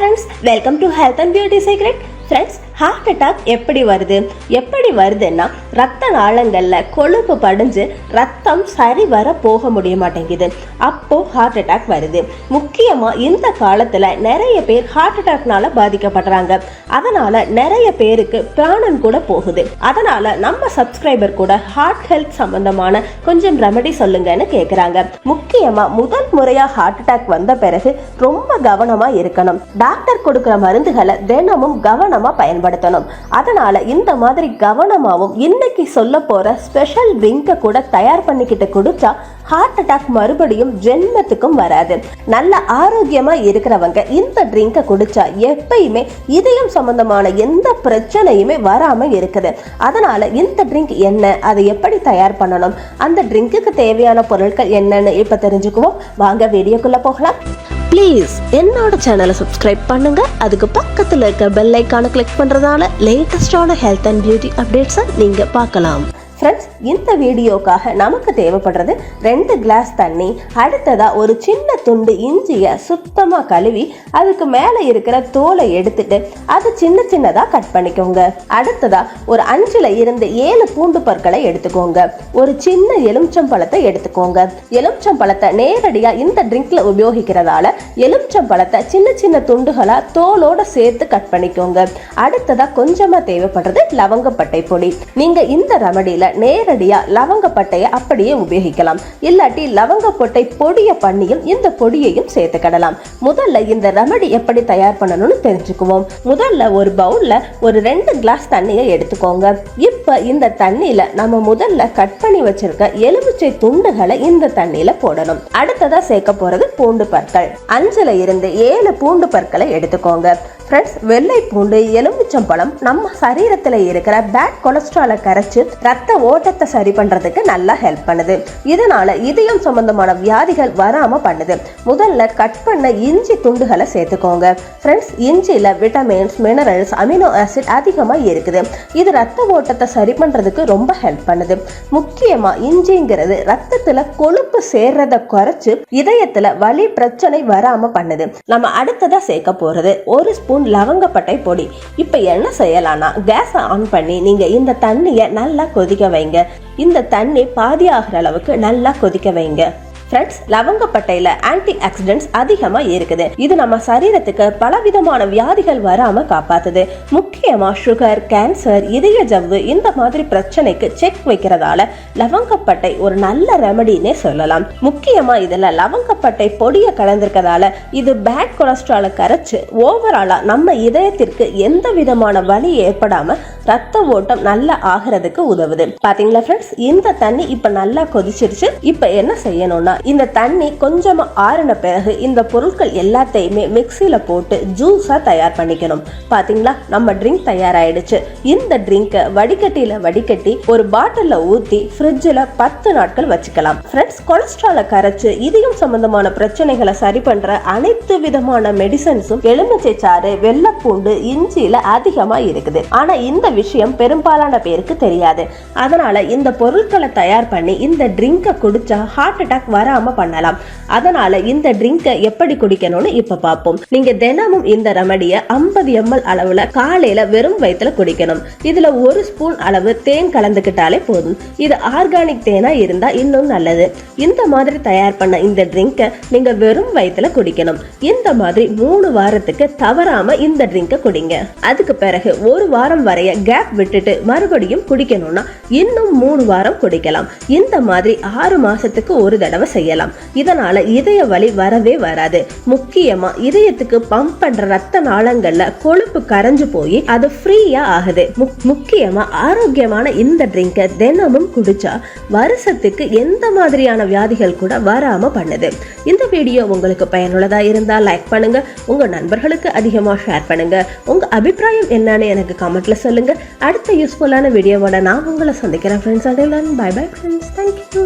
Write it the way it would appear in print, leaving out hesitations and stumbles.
friends, welcome to Health and Beauty Secret. Friends, heart attack எப்படி வருதுன்னா ரத்த நாளங்கள்ல கொழுப்பு படிஞ்சு ரத்தம் சரி வர போக முடிய மாட்டேங்குது. அப்போ ஹார்ட் அட்டாக் வருது. முக்கியமா இந்த காலத்துல நிறைய பேர் ஹார்ட் அட்டாக்னால பாதிக்கப்படுறாங்க. அதனால நிறைய பேருக்கு பிராணன் கூட போகுது. அதனால நம்ம சப்ஸ்கிரைபர் கூட ஹார்ட் ஹெல்த் சம்பந்தமான கொஞ்சம் ரெமெடி சொல்லுங்கன்னு கேக்குறாங்க. முக்கியமா முதல் முறையா ஹார்ட் அட்டாக் வந்த பிறகு ரொம்ப கவனமா இருக்கணும். டாக்டர் கொடுக்கிற மருந்துகளை தினமும் கவனமா பயன்படுத்தணும். அதனால இந்த மாதிரி கவனமாவும் இன்னைக்கு சொல்ல போற ஸ்பெஷல் ட்ரிங்க கூட தயார் பண்ணிக்கிட்டு குடிச்சா ஹார்ட் அட்டாக் மறுபடியும் ஜென்மத்துக்கும் வராது. நல்ல ஆரோக்கியமா இருக்கிறவங்க இந்த ட்ரிங்க குடிச்சா எப்பயுமே இதயம் சம்பந்தமான எந்த பிரச்சனையுமே வராம இருக்குது. அதனால இந்த ட்ரிங்க் என்ன, அதை எப்படி தயார் பண்ணணும், அந்த ட்ரிங்குக்கு தேவையான பொருட்கள் என்னன்னு இப்ப தெரிஞ்சுக்குவோம். வாங்க வீடியோக்குள்ள போகலாம். ப்ளீஸ் என்னோட சேனலை சப்ஸ்கிரைப் பண்ணுங்க. அதுக்கு பக்கத்தில் இருக்க பெல் ஐக்கானை கிளிக் பண்றதால லேட்டஸ்டான ஹெல்த் அண்ட் பியூட்டி அப்டேட்ஸை நீங்க பார்க்கலாம். ஃப்ரெண்ட்ஸ், இந்த வீடியோக்காக நமக்கு தேவைப்படுறது 2 கிளாஸ் தண்ணி, அடுத்ததா ஒரு சின்ன துண்டு இஞ்சியை சுத்தமாக கழுவி அதுக்கு மேலே இருக்கிற தோலை எடுத்துட்டு அதை சின்ன சின்னதாக கட் பண்ணிக்கோங்க. அடுத்ததா ஒரு 5ல் இருந்து 7 பூண்டு பற்களை எடுத்துக்கோங்க. ஒரு சின்ன எலுமிச்சம்பழத்தை எடுத்துக்கோங்க. எலுமிச்சம்பழத்தை நேரடியாக இந்த ட்ரிங்க்ல உபயோகிக்கிறதால எலுமிச்சம்பழத்தை சின்ன சின்ன துண்டுகளாக தோலோட சேர்த்து கட் பண்ணிக்கோங்க. அடுத்ததா கொஞ்சமாக தேவைப்படுறது லவங்கப்பட்டை பொடி. நீங்க இந்த ரெமடியில நேரடியா லவங்கப்பட்டையை அப்படியே உபயோகிக்கலாம். இல்லாட்டி லவங்கப்பட்டை பொடியை பண்ணியும் இந்த பொடியையும் சேர்த்துக்கிடலாம். முதல்ல இந்த ரெமடி எப்படி தயார் பண்ணணும்னு தெரிஞ்சுக்குவோம். முதல்ல ஒரு பவுல்ல ஒரு 2 கிளாஸ் தண்ணியை எடுத்துக்கோங்க. இப்ப இந்த தண்ணியில நம்ம முதல்ல கட் பண்ணி வச்சிருக்க எலுமிச்சை துண்டுகளை இந்த தண்ணியில போடணும். அடுத்ததா சேர்க்க போறது பூண்டு பற்கள். 5ல் இருந்து 7 பூண்டு பற்களை எடுத்துக்கோங்க. ஃப்ரெண்ட்ஸ், வெள்ளை பூண்டு, எலுமிச்சம்பழம் நம்ம சரீரத்தில் இருக்கிற பேட் கொலஸ்ட்ராலை கரைச்சு ரத்த ஓட்டத்தை சரி பண்றதுக்கு நல்லா ஹெல்ப் பண்ணுது. இதனால இதயம் சம்பந்தமான வியாதிகள் வராம பண்ணுது. முதல்ல கட் பண்ண இஞ்சி துண்டுகளை சேர்த்துக்கோங்க. ஃப்ரெண்ட்ஸ், இஞ்சியில விட்டமின்ஸ், மினரல்ஸ், அமினோ ஆசிட் அதிகமா இருக்குது. இது ரத்த ஓட்டத்தை சரி பண்றதுக்கு ரொம்ப ஹெல்ப் பண்ணுது. முக்கியமா இஞ்சிங்கிறது ரத்தத்துல கொழுப்பு சேர்றத குறைச்சு இதயத்துல வலி பிரச்சனை வராம பண்ணுது. நம்ம அடுத்ததா சேர்க்க போறது 1 ஸ்பூன் லவங்கப்பட்டை பொடி. இப்ப என்ன செய்யலாம்னா, கேஸ் ஆன் பண்ணி நீங்க இந்த தண்ணியை நல்லா கொதிக்க வைங்க. இந்த தண்ணி பாதி ஆகிற அளவுக்கு நல்லா கொதிக்க வைங்க. ஃப்ரெண்ட்ஸ், லவங்கப்பட்டையில ஆன்டி ஆக்சிடென்ட்ஸ் அதிகமா இருக்குது. இது நம்ம சரீரத்துக்கு பலவிதமான வியாதிகள் வராம காப்பாத்துது. முக்கியமா சுகர், கேன்சர், இதய ஜவ்வு இந்த மாதிரி பிரச்சனைக்கு செக் வைக்கிறதால லவங்கப்பட்டை ஒரு நல்ல ரெமடினே சொல்லலாம். முக்கியமா இதுல லவங்கப்பட்டை பொடியை கலந்திருக்கதால இது பேட் கொலஸ்ட்ராலை கரைச்சு ஓவராலா நம்ம இதயத்திற்கு எந்த விதமான வலி ஏற்படாம ரத்த ஓட்டம் நல்லா ஆகிறதுக்கு உதவுது. பாத்தீங்களா ஃப்ரெண்ட்ஸ், இந்த தண்ணி இப்ப நல்லா கொதிச்சிருச்சு. இப்ப என்ன செய்யணும்னா, இந்த தண்ணி கொஞ்சமா ஆறின பிறகு இந்த பொருட்கள் எல்லாத்தையுமே மிக்சியில போட்டு ஜூஸா தயார் பண்ணிக்கணும். பாத்தீங்களா, நம்ம ட்ரிங்க் தயாராயிடுச்சு. இந்த ட்ரிங்கை வடிகட்டி ஒரு பாட்டில்ல ஊத்தி ஃப்ரிட்ஜில் 10 நாட்கள் வச்சுக்கலாம். ஃப்ரெண்ட்ஸ், கொலஸ்ட்ராலை கரைச்சு இதயம் சம்பந்தமான பிரச்சனைகளை சரி பண்ற அனைத்து விதமான மெடிசன்ஸும் எலுமிச்சை சாறு, வெள்ளைப்பூண்டு, இஞ்சியில அதிகமா இருக்குது. ஆனா இந்த விஷயம் பெரும்பாலான பேருக்கு தெரியாது. அதனால இந்த பொருட்களை தயார் பண்ணி இந்த ட்ரிங்கை குடிச்சா ஹார்ட் அட்டாக் வராம பண்ணலாம். அதனால இந்த ட்ரிங்கை எப்படி குடிக்கணும்னு இப்ப பார்ப்போம். நீங்க தினமும் இந்த ரெமடியை 50 ml அளவுல காலையில வெறும் வயிற்றுல குடிக்கணும். இதுல 1 ஸ்பூன் அளவு தேன் கலந்துக்கிட்டாலே போதும். இது ஆர்கானிக் தேனா இருந்தா இன்னும் நல்லது. இந்த மாதிரி தயார் பண்ண இந்த ட்ரிங்கை நீங்க வெறும் வயிற்றுல குடிக்கணும். இந்த மாதிரி 3 வாரத்துக்கு தவறாம இந்த ட்ரிங்கை குடிங்க. அதுக்கு பிறகு 1 வாரம் வரைய கேப் விட்டுட்டு மறுபடியும் குடிக்கணும்னா இன்னும் 3 வாரம் குடிக்கலாம். இந்த மாதிரி 6 மாசத்துக்கு ஒரு தடவை செய்யலாம். இதனால இதய வலி வரவே வராது. முக்கியமா இதயத்துக்கு பம்ப் பண்ற ரத்த நாளங்கள்ல கொழுப்பு கரைஞ்சு போய் அது ஃப்ரீயா ஆகுது. முக்கியமா ஆரோக்கியமான இந்த ட்ரிங்கை தினமும் குடிச்சா வருஷத்துக்கு எந்த மாதிரியான வியாதிகள் கூட வராம பண்ணுது. இந்த வீடியோ உங்களுக்கு பயனுள்ளதா இருந்தா லைக் பண்ணுங்க, உங்க நண்பர்களுக்கு அதிகமா ஷேர் பண்ணுங்க. உங்க அபிப்பிராயம் என்னன்னு எனக்கு கமெண்ட்ல சொல்லுங்க. அடுத்த யூஸ்ஃபுல்லான வீடியோவோட நான் உங்களை சந்திக்கிறேன் friends. Bye bye friends. Thank you.